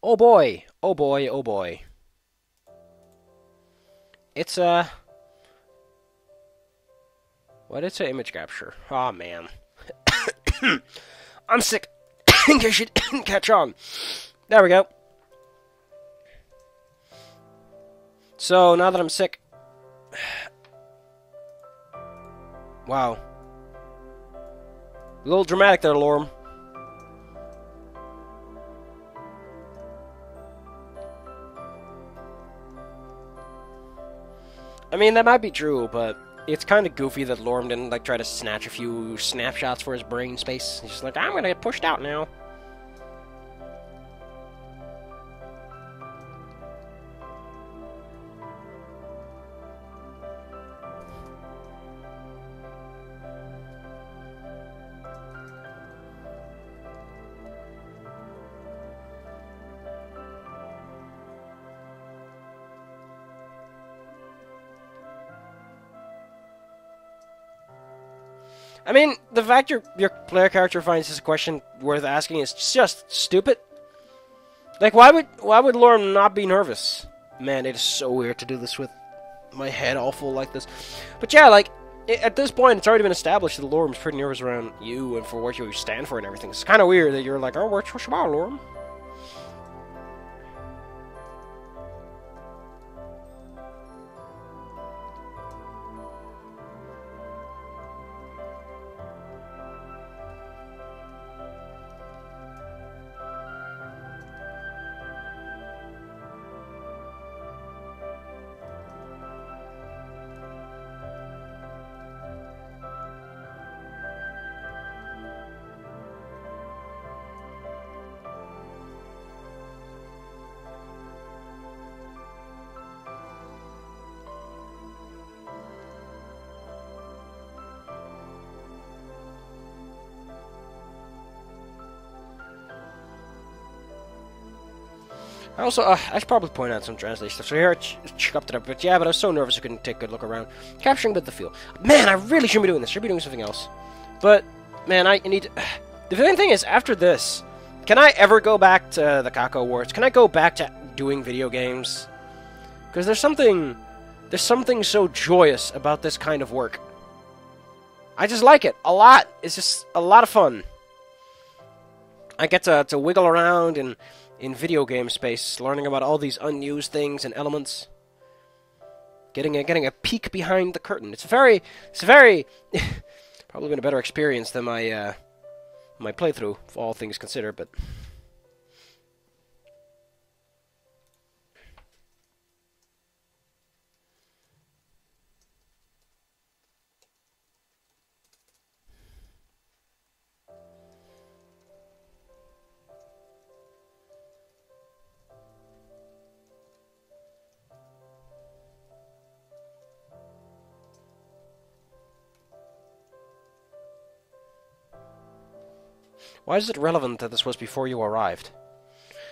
Oh boy, oh boy, oh boy. It's what? It's an image capture. Oh man. I'm sick. In case you didn't catch on. There we go. So, now that I'm sick... Wow. A little dramatic there, Lorem. I mean, that might be true, but it's kind of goofy that Lorem didn't, like, try to snatch a few snapshots for his brain space. He's just like, I'm gonna get pushed out now. I mean, the fact your player character finds this a question worth asking is just stupid. Like, why would Lorem not be nervous? Man, it is so weird to do this with my head all full like this. But yeah, like, at this point, it's already been established that Lorem's pretty nervous around you and for what you stand for and everything. It's kind of weird that you're like, oh, what's about, Lorem? I also, I should probably point out some translation stuff. So here I chucked it up, but yeah, but I was so nervous I couldn't take a good look around. Capturing with the feel. Man, I really shouldn't be doing this. I should be doing something else. But, man, I need to... The main thing is, after this, can I ever go back to the Kako Awards? Can I go back to doing video games? Because there's something so joyous about this kind of work. I just like it a lot. It's just a lot of fun. I get to wiggle around and... in video game space, learning about all these unused things and elements, getting a peek behind the curtain. It's very probably been a better experience than my my playthrough, for all things considered. But why is it relevant that this was before you arrived?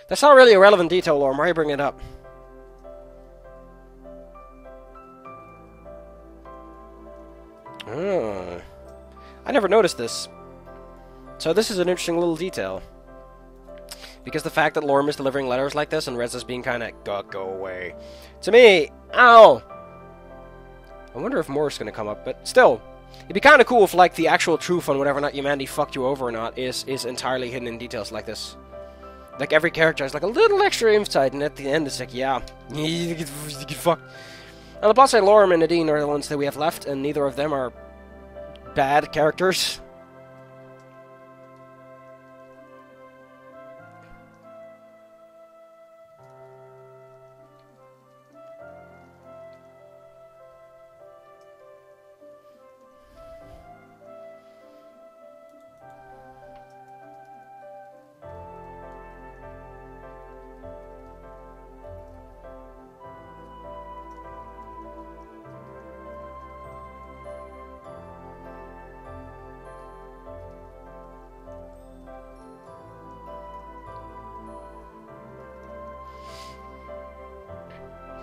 That's not really a relevant detail, Lorem. Why are you bringing it up? Oh. I never noticed this. So this is an interesting little detail. Because the fact that Lorem is delivering letters like this and Rez is being kind of, go away. To me, ow! I wonder if more is going to come up, but still... It'd be kind of cool if, like, the actual truth on whether or not humanity fucked you over or not is entirely hidden in details like this. Like, every character has, like, a little extra insight, and at the end it's like, yeah, you get fucked. On the plus side, Lorem and Nadine are the ones that we have left, and neither of them are bad characters.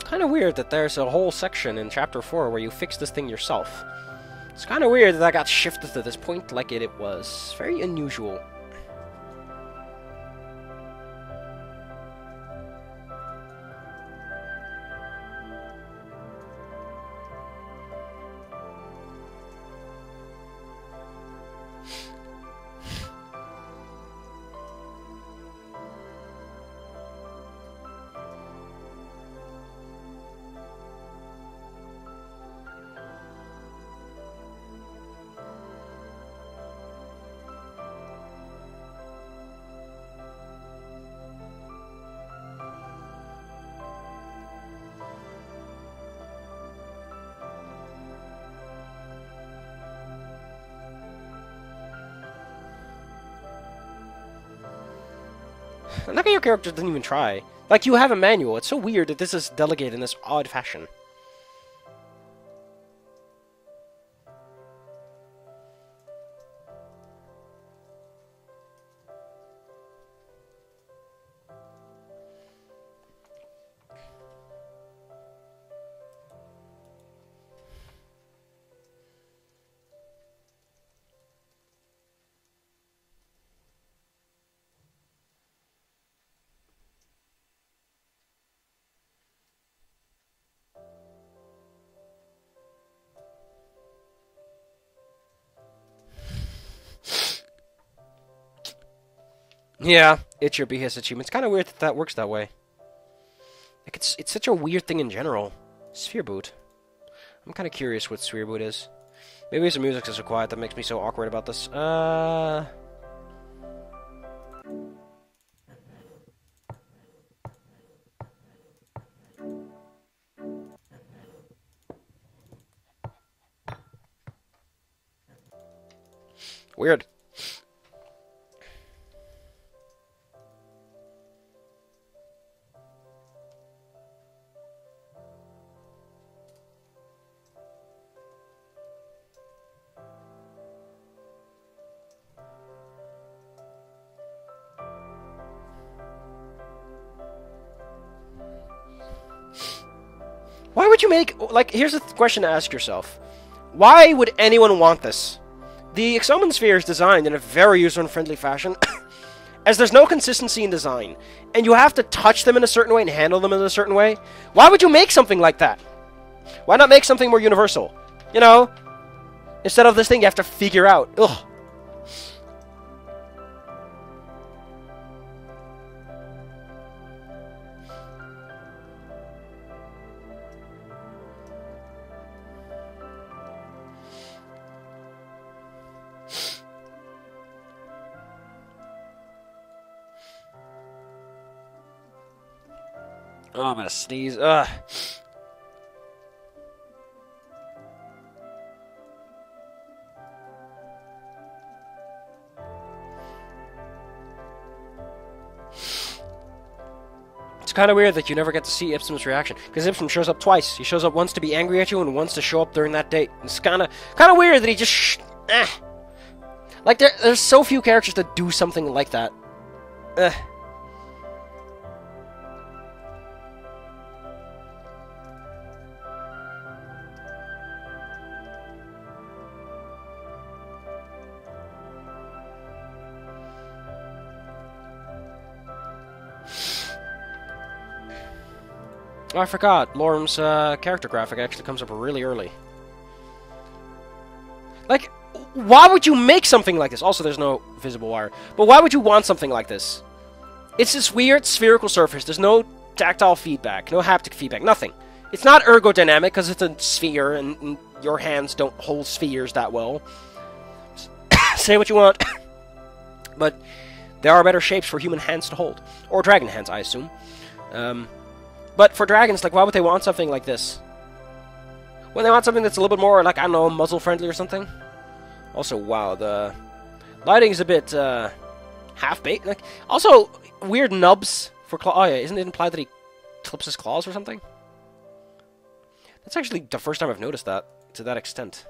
Kind of weird that there's a whole section in Chapter 4 where you fix this thing yourself. It's kind of weird that I got shifted to this point like it was. Very unusual. Look at your character didn't even try. Like, you have a manual. It's so weird that this is delegated in this odd fashion. Yeah, it should be his achievement. It's kind of weird that that works that way. Like, it's such a weird thing in general. Sphere boot. I'm kind of curious what sphere boot is. Maybe the music is so quiet that makes me so awkward about this. Weird. Why would you make... Like, here's the question to ask yourself. Why would anyone want this? The Exomen Sphere is designed in a very user-friendly fashion, as there's no consistency in design, and you have to touch them in a certain way and handle them in a certain way. Why would you make something like that? Why not make something more universal? You know? Instead of this thing you have to figure out. Ugh. Oh, I'm gonna sneeze. Ugh. It's kind of weird that you never get to see Ipsum's reaction, because Ipsum shows up twice. He shows up once to be angry at you, and once to show up during that date. It's kind of weird that he just like there's so few characters that do something like that. Oh, I forgot. Lorem's character graphic actually comes up really early. Like, why would you make something like this? Also, there's no visible wire. But why would you want something like this? It's this weird spherical surface. There's no tactile feedback, no haptic feedback, nothing. It's not ergodynamic because it's a sphere and your hands don't hold spheres that well. Say what you want. But there are better shapes for human hands to hold. Or dragon hands, I assume. But for dragons, like, why would they want something like this? When they want something that's a little bit more, like, I don't know, muzzle-friendly or something? Also, wow, the lighting is a bit, half-baked. Like, also, weird nubs for claw. Oh, yeah, isn't it implied that he clips his claws or something? That's actually the first time I've noticed that, to that extent.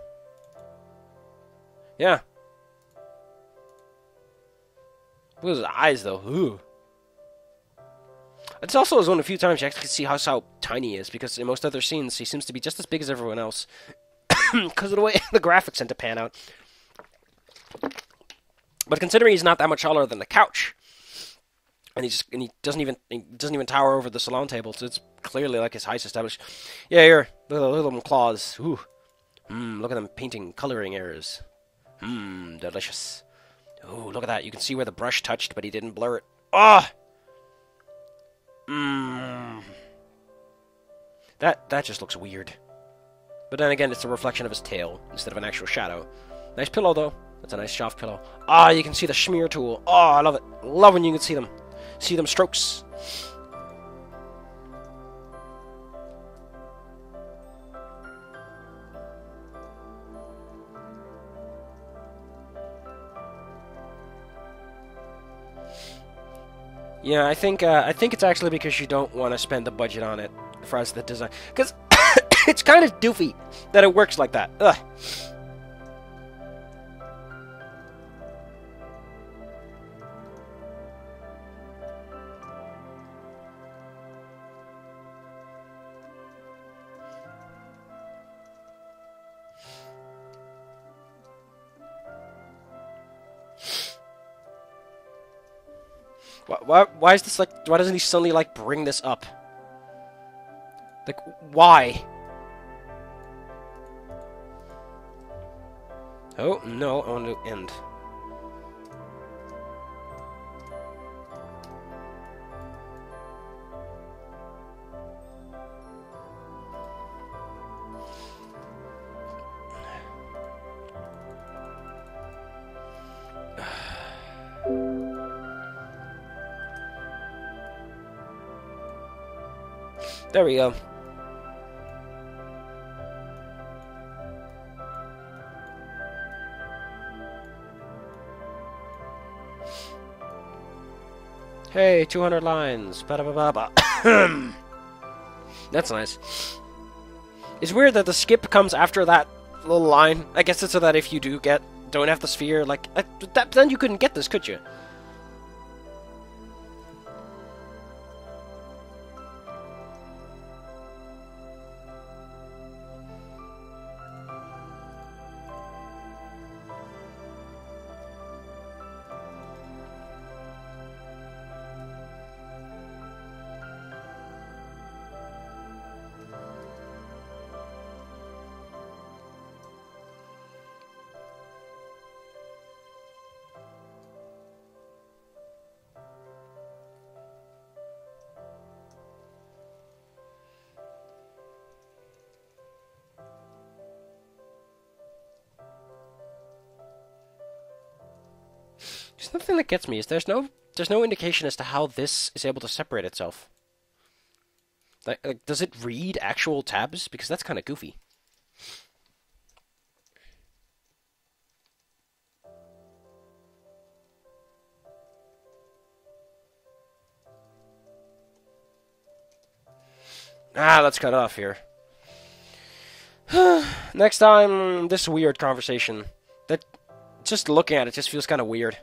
Yeah. Look at his eyes, though. Ooh. It's also one of the few times you actually see how tiny he is, because in most other scenes, he seems to be just as big as everyone else. Because of the way the graphics tend to pan out. But considering he's not that much taller than the couch, and he doesn't even tower over the salon table, so it's clearly like his height's established. Yeah, here, look at them claws. Ooh. Look at them painting, coloring errors. Delicious. Ooh, look at that. You can see where the brush touched, but he didn't blur it. Ah! That just looks weird. But then again, it's a reflection of his tail instead of an actual shadow. Nice pillow, though. That's a nice soft pillow. Ah, you can see the smear tool. Oh, I love it. Love when you can see them. See them strokes. Yeah, I think it's actually because you don't want to spend the budget on it for us the design, because it's kind of doofy that it works like that. Ugh. Why is this like? Why doesn't he suddenly like bring this up? Like, why? Oh no, I want to end. There we go. Hey, 200 lines. Ba-da-ba-ba-ba. That's nice. It's weird that the skip comes after that little line. I guess it's so that if you don't have the sphere, like, then you couldn't get this, could you? There's nothing that gets me. Is there's no indication as to how this is able to separate itself. Like, does it read actual tabs? Because that's kind of goofy. Let's cut off here. Next time, this weird conversation. That just looking at it just feels kind of weird.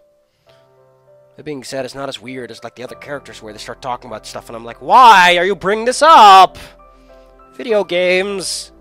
That being said, it's not as weird as like the other characters where they start talking about stuff and I'm like, why are you bringing this up? Video games.